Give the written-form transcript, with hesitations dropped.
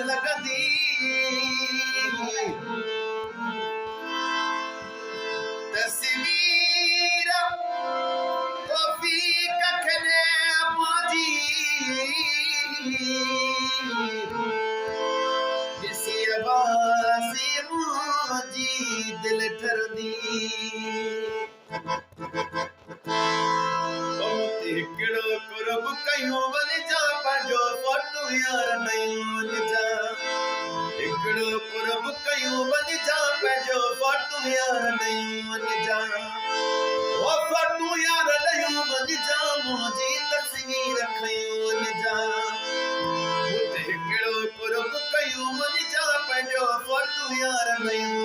लगदी तस्वीर कॉफी कखने माजी किसी आवाज़ माजी दिल ठरदी हिकिड़ो कुरब कयूं वञ जा पंहिंजो फोटू यार नयूं वञ जा हिकिड़ो कुरब कयूं वञ जा पंहिंजो फोटू यार नयूं वञ जा ओ फोटू यार नयूं वञ जा मुंहिंजी तस्वीर खयूं वञ जा हिकिड़ो कुरब कयूं वञ जा पंहिंजो फोटू यार नयूं